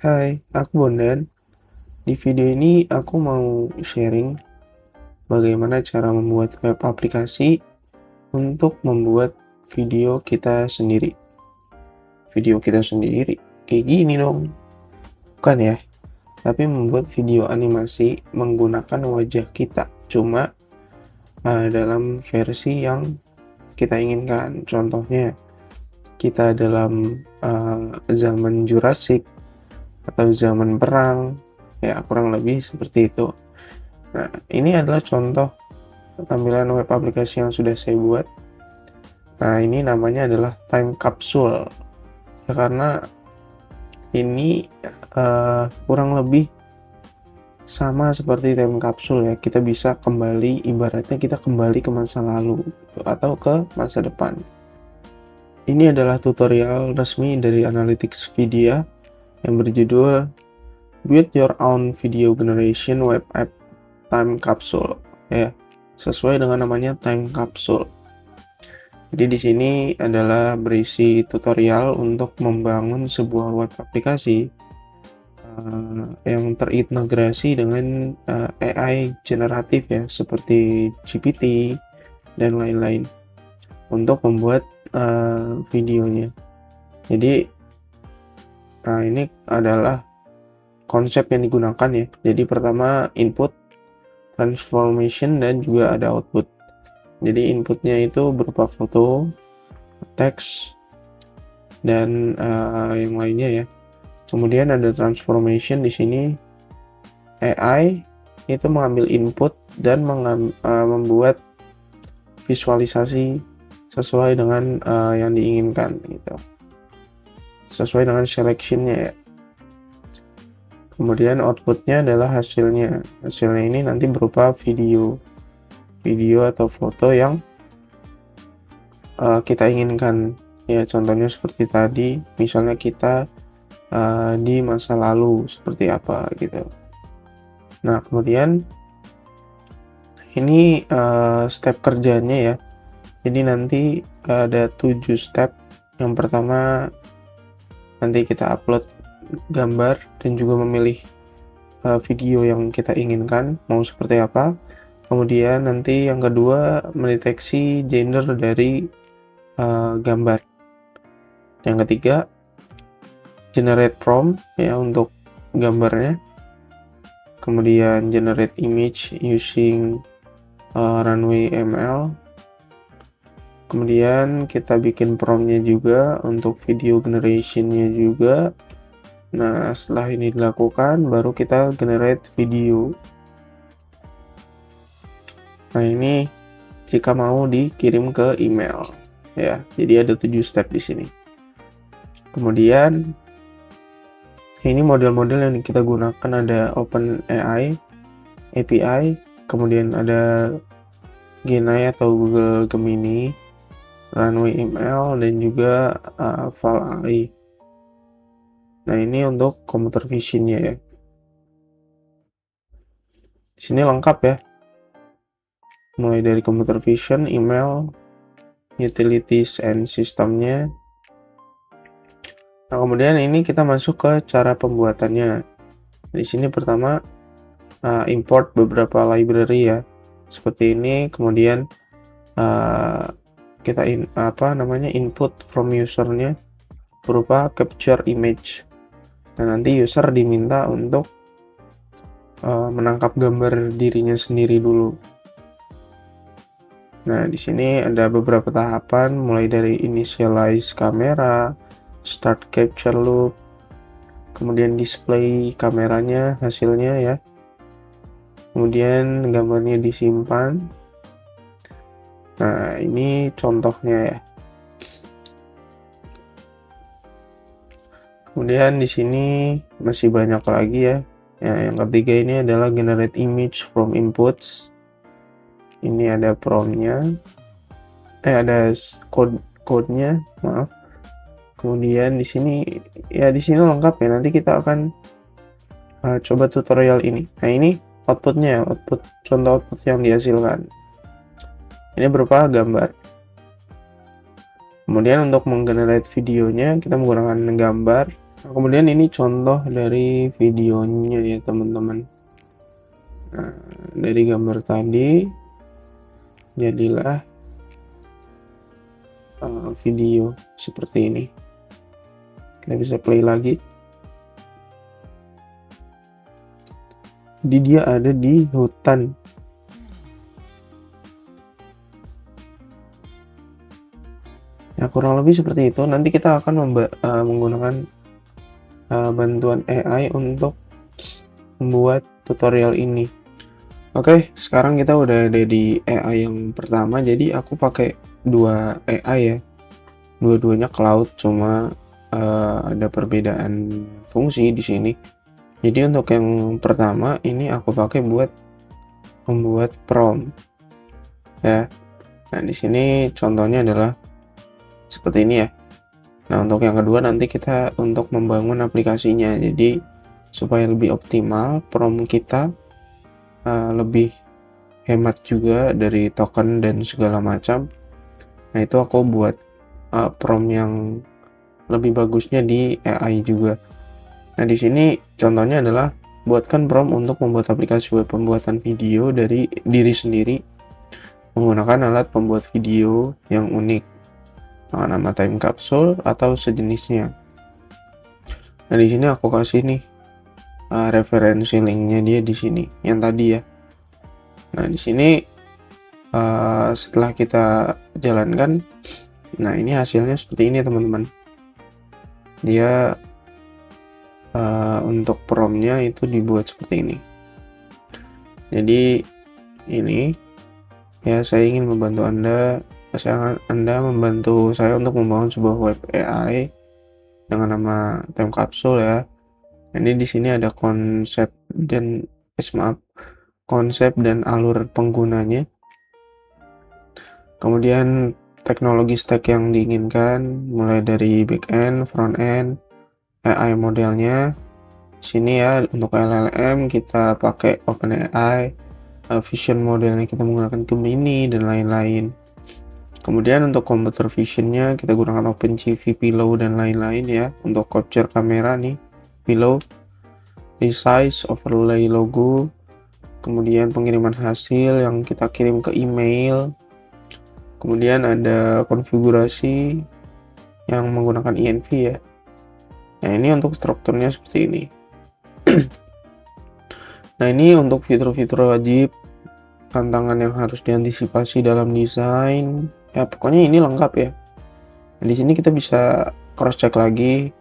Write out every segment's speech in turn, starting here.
Hai, aku Bondan. Di video ini aku mau sharing bagaimana cara membuat web aplikasi untuk membuat video kita sendiri. Video kita sendiri? Kayak gini dong. Bukan ya, tapi membuat video animasi menggunakan wajah kita. Cuma dalam versi yang kita inginkan. Contohnya, kita dalam zaman Jurassic atau zaman perang, ya kurang lebih seperti itu. Nah, ini adalah contoh tampilan web aplikasi yang sudah saya buat. Nah, ini namanya adalah time capsule. Ya, karena ini kurang lebih sama seperti time capsule ya. Kita bisa kembali, ibaratnya kita kembali ke masa lalu atau ke masa depan. Ini adalah tutorial resmi dari Analyticspedia yang berjudul Build Your Own Video Generation Web App Time Capsule. Ya, sesuai dengan namanya time capsule. Jadi di sini adalah berisi tutorial untuk membangun sebuah web aplikasi yang terintegrasi dengan AI generatif ya, seperti GPT dan lain-lain untuk membuat videonya. Jadi ini adalah konsep yang digunakan ya. Jadi pertama input, transformation, dan juga ada output. Jadi inputnya itu berupa foto, teks, dan yang lainnya ya. Kemudian ada transformation di sini. AI itu mengambil input dan membuat visualisasi sesuai dengan yang diinginkan gitu. Sesuai dengan selectionnya ya. Kemudian outputnya adalah hasilnya. Hasilnya ini nanti berupa video atau foto yang kita inginkan. Ya, contohnya seperti tadi, misalnya kita di masa lalu seperti apa gitu. Nah, kemudian ini step kerjanya ya. Jadi nanti ada 7 step. Yang pertama, nanti kita upload gambar dan juga memilih video yang kita inginkan mau seperti apa. Kemudian nanti yang kedua, mendeteksi gender dari gambar. Yang ketiga, generate prompt ya untuk gambarnya. Kemudian generate image using Runway ML. Kemudian kita bikin promptnya juga untuk video generationnya juga. Nah, setelah ini dilakukan, baru kita generate video. Nah, ini jika mau dikirim ke email ya. Jadi ada 7 step di sini. Kemudian ini model-model yang kita gunakan ada OpenAI API, kemudian ada Gemini atau Google Gemini, Runway ML, dan juga Val AI. Nah, ini untuk computer vision-nya ya. Di sini lengkap ya. Mulai dari computer vision, email, utilities and sistemnya. Nah, kemudian ini kita masuk ke cara pembuatannya. Di sini pertama import beberapa library ya. Seperti ini, kemudian kita input from usernya berupa capture image. Nah, nanti user diminta untuk menangkap gambar dirinya sendiri dulu. Nah, di sini ada beberapa tahapan, mulai dari initialize kamera, start capture loop, kemudian display kameranya, hasilnya ya. Kemudian gambarnya disimpan. Nah, ini contohnya ya. Kemudian di sini masih banyak lagi ya. Yang ketiga ini adalah generate image from inputs. Ini ada prompt-nya. Ada code-nya, maaf. Kemudian di sini lengkap ya. Nanti kita akan coba tutorial ini. Nah, ini outputnya, contoh output yang dihasilkan. Ini berupa gambar. Kemudian untuk menggenerate videonya kita menggunakan gambar. Nah, kemudian ini contoh dari videonya ya teman-teman. Nah, dari gambar tadi jadilah video seperti ini. Kita bisa play lagi. Jadi dia ada di hutan. Ya kurang lebih seperti itu. Nanti kita akan menggunakan bantuan AI untuk membuat tutorial ini. Oke, sekarang kita udah ada di AI yang pertama. Jadi aku pakai dua AI ya. Dua-duanya cloud, cuma ada perbedaan fungsi di sini. Jadi untuk yang pertama ini aku pakai buat membuat prompt ya. Nah, di sini contohnya adalah seperti ini ya. Nah, untuk yang kedua nanti kita untuk membangun aplikasinya. Jadi supaya lebih optimal prompt kita lebih hemat juga dari token dan segala macam. Nah, itu aku buat prompt yang lebih bagusnya di AI juga. Nah, di sini contohnya adalah buatkan prompt untuk membuat aplikasi web pembuatan video dari diri sendiri menggunakan alat pembuat video yang unik, nama time capsule atau sejenisnya. Nah, di sini aku kasih nih referensi linknya dia di sini, yang tadi ya. Nah, di sini setelah kita jalankan, nah ini hasilnya seperti ini teman-teman. Dia untuk promptnya itu dibuat seperti ini. Jadi ini ya, saya ingin membantu Anda membantu saya untuk membangun sebuah web AI dengan nama time capsule ya. Ini di sini ada konsep dan alur penggunanya. Kemudian teknologi stack yang diinginkan mulai dari backend, frontend, AI modelnya. Sini ya untuk LLM kita pakai OpenAI, vision modelnya kita menggunakan Gemini dan lain-lain. Kemudian untuk computer visionnya kita gunakan OpenCV, Pillow dan lain-lain ya. Untuk capture kamera nih, Pillow, resize, overlay logo, kemudian pengiriman hasil yang kita kirim ke email. Kemudian ada konfigurasi yang menggunakan env ya. Nah, ini untuk strukturnya seperti ini. Nah, ini untuk fitur-fitur wajib, tantangan yang harus diantisipasi dalam desain. Ya, pokoknya ini lengkap ya. Nah, di sini kita bisa cross check lagi.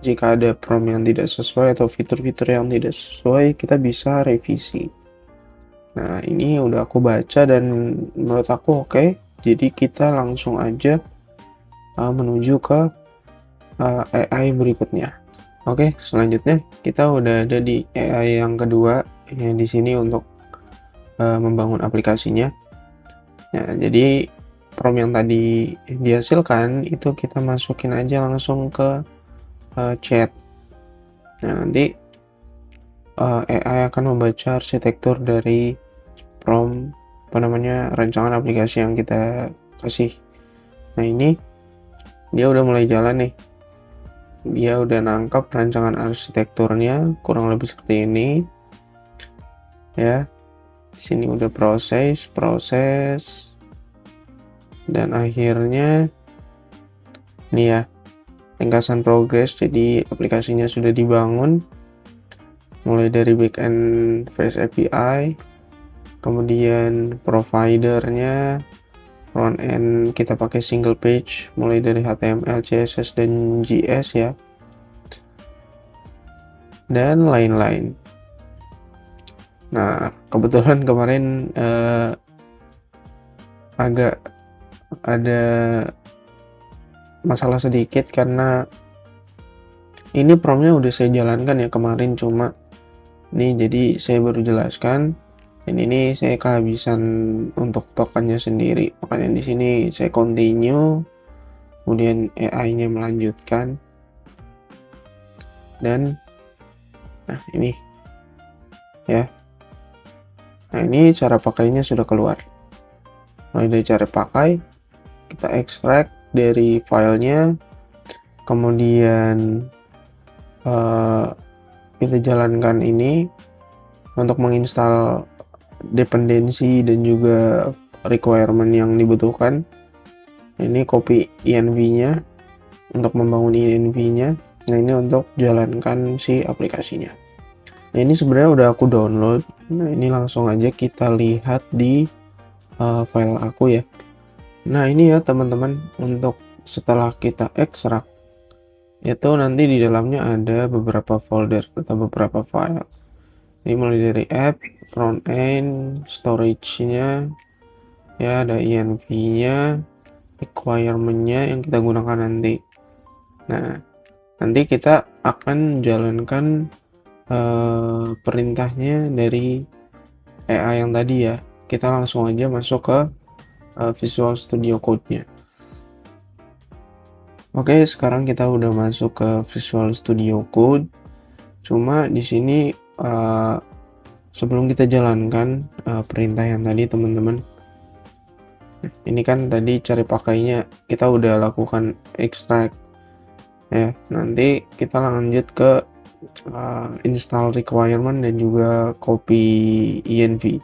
Jika ada prompt yang tidak sesuai atau fitur-fitur yang tidak sesuai, kita bisa revisi. Nah, ini udah aku baca dan menurut aku oke. Jadi kita langsung aja menuju ke AI berikutnya. Oke, selanjutnya kita udah ada di AI yang kedua, yang di sini untuk membangun aplikasinya. Nah, jadi prompt yang tadi dihasilkan itu kita masukin aja langsung ke chat. Nah, nanti AI akan membaca arsitektur dari prompt rancangan aplikasi yang kita kasih. Nah, ini dia udah mulai jalan nih. Dia udah nangkap rancangan arsitekturnya kurang lebih seperti ini ya. Di sini udah proses dan akhirnya nih ya, ringkasan progres. Jadi aplikasinya sudah dibangun mulai dari backend face API, kemudian providernya, front end kita pakai single page mulai dari HTML, CSS dan JS ya, dan lain-lain. Nah, kebetulan kemarin agak ada masalah sedikit karena ini promptnya udah saya jalankan ya kemarin, cuma nih jadi saya baru jelaskan. Dan ini saya kehabisan untuk tokennya sendiri, makanya di sini saya continue, kemudian AI-nya melanjutkan, dan nah ini ya. Nah, ini cara pakainya sudah keluar. Mulai dari cara pakai, kita ekstrak dari filenya, kemudian kita jalankan ini untuk menginstal dependensi dan juga requirement yang dibutuhkan. Ini copy env-nya untuk membangun env-nya. Nah, ini untuk jalankan si aplikasinya. Nah, ini sebenarnya udah aku download. Nah, ini langsung aja kita lihat di file aku ya. Nah, ini ya teman-teman, untuk setelah kita ekstrak itu nanti di dalamnya ada beberapa folder atau beberapa file. Ini mulai dari app, front end, storage-nya, ya ada env-nya, requirement-nya yang kita gunakan nanti. Nah, nanti kita akan jalankan perintahnya dari AI yang tadi ya. Kita langsung aja masuk ke Visual Studio Code-nya. Oke, sekarang kita udah masuk ke Visual Studio Code. Cuma di sini sebelum kita jalankan perintah yang tadi teman-teman, ini kan tadi cari pakainya kita udah lakukan extract ya. Nanti kita lanjut ke install requirement dan juga copy env.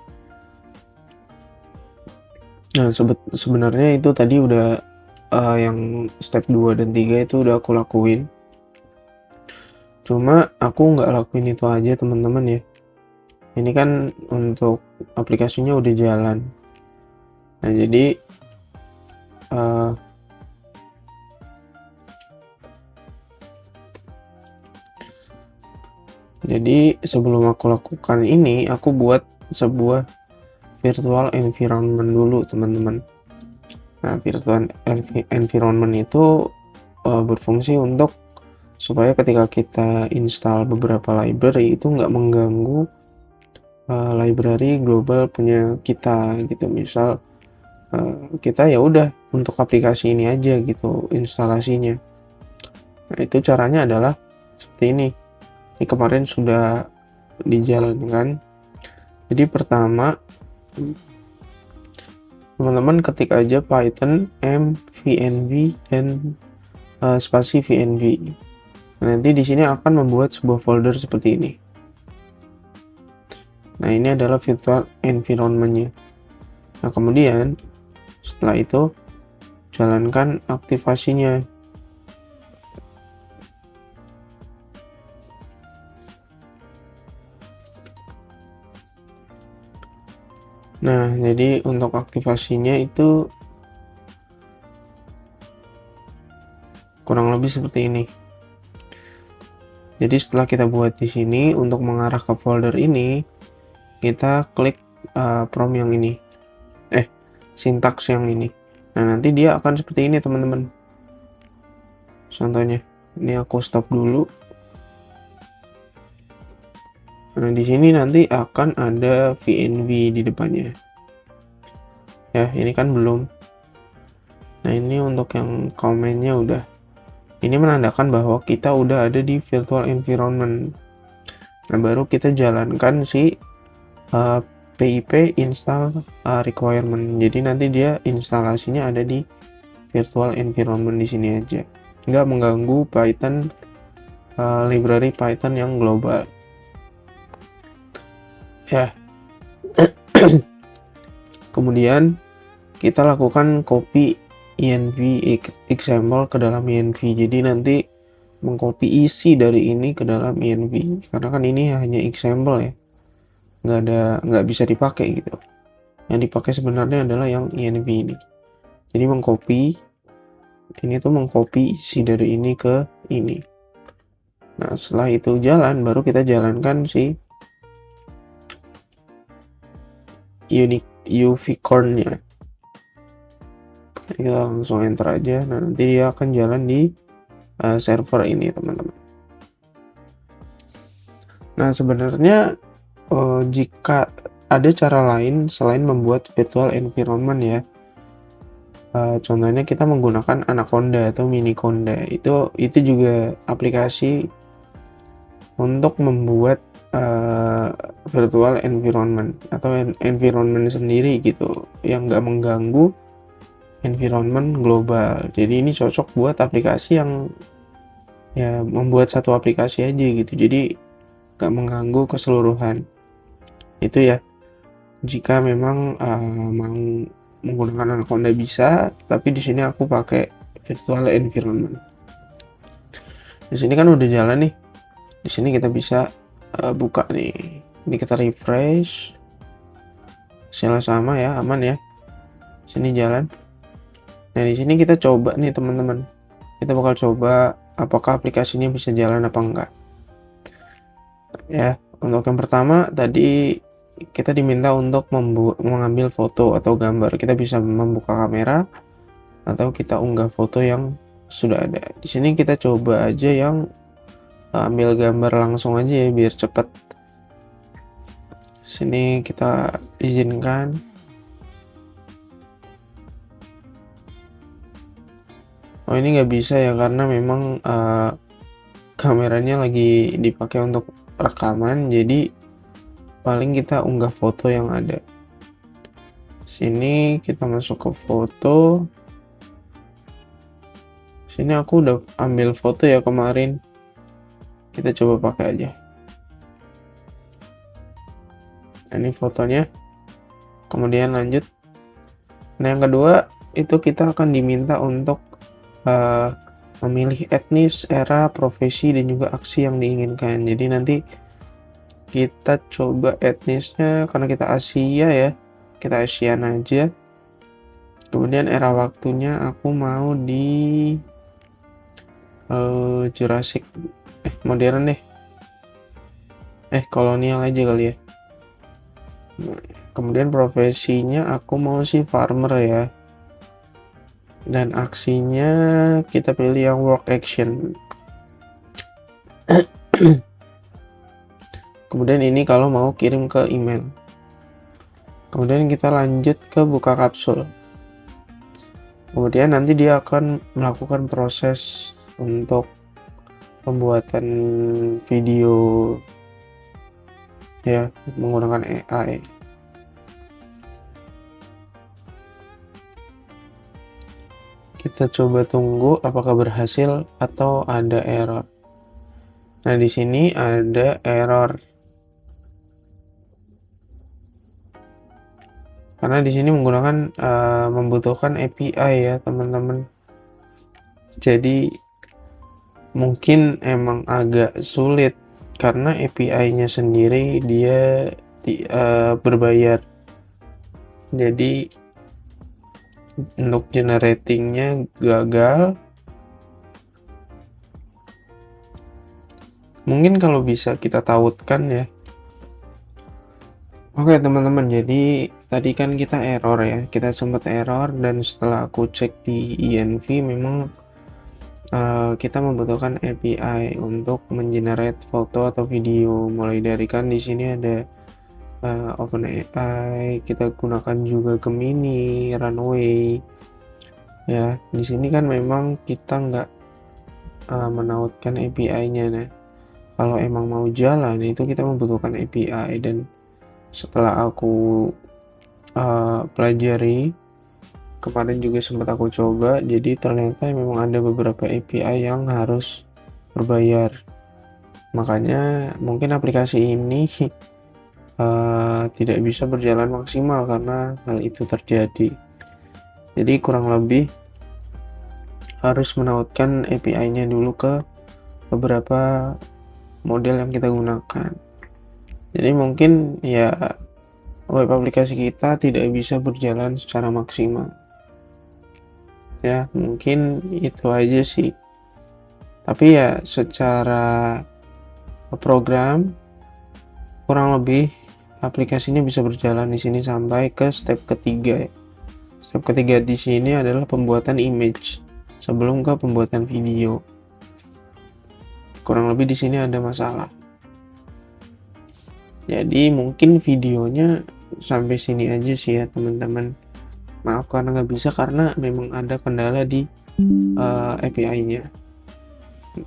Nah, sebenarnya itu tadi udah yang step 2 dan 3 itu udah aku lakuin. Cuma aku nggak lakuin itu aja teman-teman ya. Ini kan untuk aplikasinya udah jalan. Nah, jadi sebelum aku lakukan ini, aku buat sebuah virtual environment dulu teman-teman. Nah, virtual environment itu berfungsi untuk supaya ketika kita install beberapa library itu nggak mengganggu library global punya kita gitu. Misal kita ya udah untuk aplikasi ini aja gitu instalasinya. Nah, itu caranya adalah seperti ini. Ini kemarin sudah dijalankan. Jadi pertama teman-teman ketik aja Python mvnv dan spasi vnv. Nanti di sini akan membuat sebuah folder seperti ini. Nah, ini adalah virtual environment-nya. Nah, kemudian setelah itu jalankan aktivasinya. Nah, jadi untuk aktivasinya itu kurang lebih seperti ini. Jadi setelah kita buat di sini, untuk mengarah ke folder ini, kita klik prompt yang ini. Sintaks yang ini. Nah, nanti dia akan seperti ini, teman-teman. Contohnya, ini aku stop dulu. Nah, di sini nanti akan ada VNV di depannya. Ya, ini kan belum. Nah, ini untuk yang komennya udah. Ini menandakan bahwa kita udah ada di virtual environment. Nah, baru kita jalankan si pip install requirement. Jadi nanti dia instalasinya ada di virtual environment di sini aja. Nggak mengganggu Python library Python yang global. Ya. Kemudian kita lakukan copy env example ke dalam env. Jadi nanti mengcopy isi dari ini ke dalam env. Karena kan ini hanya example ya. Nggak bisa dipakai gitu. Yang dipakai sebenarnya adalah yang env ini. Jadi mengcopy isi dari ini ke ini. Nah, setelah itu jalan, baru kita jalankan si unicorn-nya. Kita langsung enter aja. Nah, nanti dia akan jalan di server ini, teman-teman. Nah, sebenarnya jika ada cara lain selain membuat virtual environment ya, contohnya kita menggunakan Anaconda atau Miniconda. Itu juga aplikasi untuk membuat virtual environment atau environment sendiri gitu, yang nggak mengganggu environment global. Jadi ini cocok buat aplikasi yang ya membuat satu aplikasi aja gitu, jadi nggak mengganggu keseluruhan. Itu ya jika memang mau menggunakan Anaconda bisa, tapi di sini aku pakai virtual environment. Di sini kan udah jalan nih. Di sini kita bisa buka nih. Ini kita refresh. Hasilnya sama ya, aman ya. Sini jalan. Nah, di sini kita coba nih teman-teman. Kita bakal coba apakah aplikasinya bisa jalan apa enggak. Ya, untuk yang pertama tadi kita diminta untuk mengambil foto atau gambar. Kita bisa membuka kamera atau kita unggah foto yang sudah ada. Di sini kita coba aja yang ambil gambar langsung aja ya biar cepat. Sini kita izinkan. Oh, ini nggak bisa ya karena memang kameranya lagi dipakai untuk rekaman, jadi paling kita unggah foto yang ada. Sini kita masuk ke foto. Sini aku udah ambil foto ya kemarin. Kita coba pakai aja. Nah, ini fotonya. Kemudian lanjut. Nah, yang kedua itu kita akan diminta untuk memilih etnis, era, profesi, dan juga aksi yang diinginkan. Jadi nanti kita coba etnisnya karena kita Asia ya. Kita Asian aja. Kemudian era waktunya aku mau di Jurassic modern deh. Kolonial aja kali ya. Nah, kemudian profesinya aku mau sih farmer ya. Dan aksinya kita pilih yang work action. Kemudian ini kalau mau kirim ke email. Kemudian kita lanjut ke buka kapsul. Kemudian nanti dia akan melakukan proses untuk pembuatan video ya menggunakan AI. Kita coba tunggu apakah berhasil atau ada error. Nah, di sini ada error. Karena di sini menggunakan membutuhkan API ya, teman-teman. Jadi mungkin emang agak sulit karena API-nya sendiri dia berbayar. Jadi untuk generatingnya gagal. Mungkin kalau bisa kita tautkan ya. Oke teman-teman, jadi tadi kan kita error ya, kita sempat error dan setelah aku cek di ENV memang kita membutuhkan API untuk mengenerate foto atau video. Mulai dari kan di sini ada OpenAI, kita gunakan juga Gemini, Runway. Ya, di sini kan memang kita nggak menautkan API-nya. Nah, kalau emang mau jalan itu kita membutuhkan API dan setelah aku pelajari kemarin juga sempat aku coba, jadi ternyata memang ada beberapa API yang harus berbayar. Makanya mungkin aplikasi ini tidak bisa berjalan maksimal karena hal itu terjadi. Jadi kurang lebih harus menautkan API-nya dulu ke beberapa model yang kita gunakan. Jadi mungkin ya web aplikasi kita tidak bisa berjalan secara maksimal. Ya, mungkin itu aja sih. Tapi ya secara program kurang lebih aplikasinya bisa berjalan di sini sampai ke step ketiga ya. Step ketiga di sini adalah pembuatan image sebelum ke pembuatan video. Kurang lebih di sini ada masalah. Jadi mungkin videonya sampai sini aja sih ya teman-teman. Maaf karena nggak bisa karena memang ada kendala di API-nya.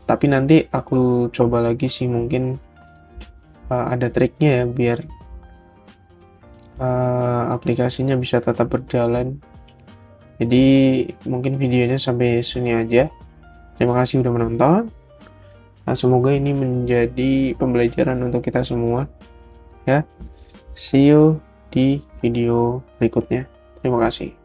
Tapi nanti aku coba lagi sih, mungkin ada triknya ya biar aplikasinya bisa tetap berjalan. Jadi mungkin videonya sampai sini aja. Terima kasih udah menonton. Semoga ini menjadi pembelajaran untuk kita semua ya. See you di video berikutnya. Terima kasih.